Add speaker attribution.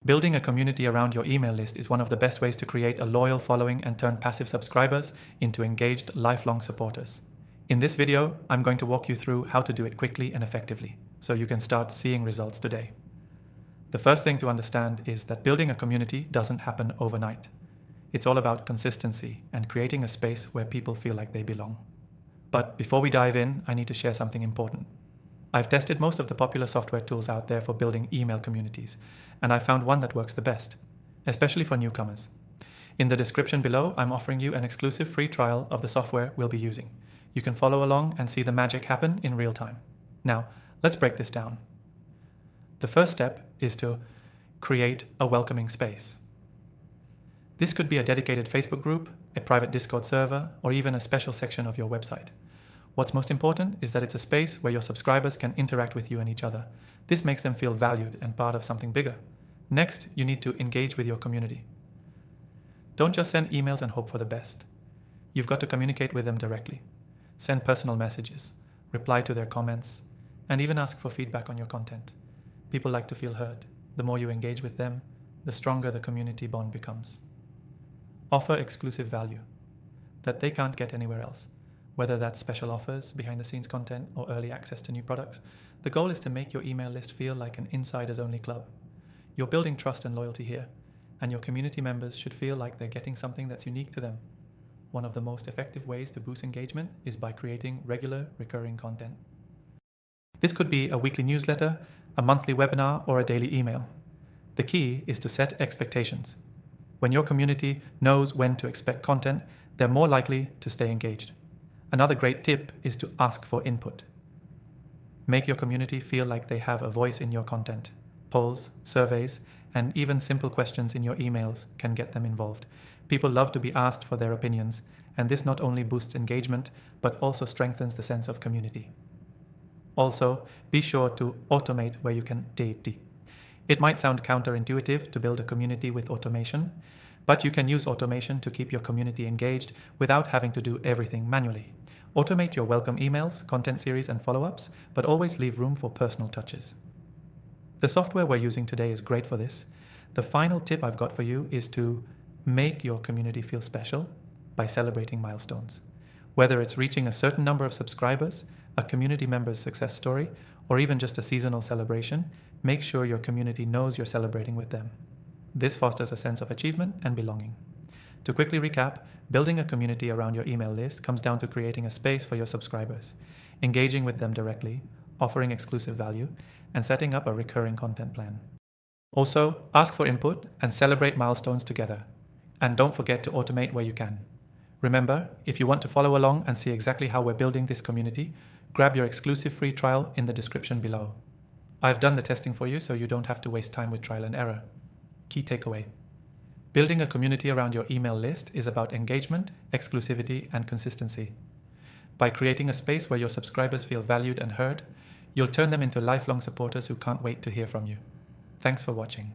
Speaker 1: Building a community around your email list is one of the best ways to create a loyal following and turn passive subscribers into engaged, lifelong supporters. In this video, I'm going to walk you through how to do it quickly and effectively, so you can start seeing results today. The first thing to understand is that building a community doesn't happen overnight. It's all about consistency and creating a space where people feel like they belong. But before we dive in, I need to share something important. I've tested most of the popular software tools out there for building email communities, and I found one that works the best, especially for newcomers. In the description below, I'm offering you an exclusive free trial of the software we'll be using. You can follow along and see the magic happen in real time. Now, let's break this down. The first step is to create a welcoming space. This could be a dedicated Facebook group, a private Discord server, or even a special section of your website. What's most important is that it's a space where your subscribers can interact with you and each other. This makes them feel valued and part of something bigger. Next, you need to engage with your community. Don't just send emails and hope for the best. You've got to communicate with them directly. Send personal messages, reply to their comments, and even ask for feedback on your content. People like to feel heard. The more you engage with them, the stronger the community bond becomes. Offer exclusive value that they can't get anywhere else. Whether that's special offers, behind-the-scenes content, or early access to new products, the goal is to make your email list feel like an insiders-only club. You're building trust and loyalty here, and your community members should feel like they're getting something that's unique to them. One of the most effective ways to boost engagement is by creating regular, recurring content. This could be a weekly newsletter, a monthly webinar, or a daily email. The key is to set expectations. When your community knows when to expect content, they're more likely to stay engaged. Another great tip is to ask for input. Make your community feel like they have a voice in your content. Polls, surveys, and even simple questions in your emails can get them involved. People love to be asked for their opinions, and this not only boosts engagement, but also strengthens the sense of community. Also, be sure to automate where you can. It might sound counterintuitive to build a community with automation, but you can use automation to keep your community engaged without having to do everything manually. Automate your welcome emails, content series, and follow-ups, but always leave room for personal touches. The software we're using today is great for this. The final tip I've got for you is to make your community feel special by celebrating milestones. Whether it's reaching a certain number of subscribers, a community member's success story, or even just a seasonal celebration, make sure your community knows you're celebrating with them. This fosters a sense of achievement and belonging. To quickly recap, building a community around your email list comes down to creating a space for your subscribers, engaging with them directly, offering exclusive value, and setting up a recurring content plan. Also, ask for input and celebrate milestones together. And don't forget to automate where you can. Remember, if you want to follow along and see exactly how we're building this community, grab your exclusive free trial in the description below. I've done the testing for you so you don't have to waste time with trial and error. Key takeaway. Building a community around your email list is about engagement, exclusivity, and consistency. By creating a space where your subscribers feel valued and heard, you'll turn them into lifelong supporters who can't wait to hear from you. Thanks for watching.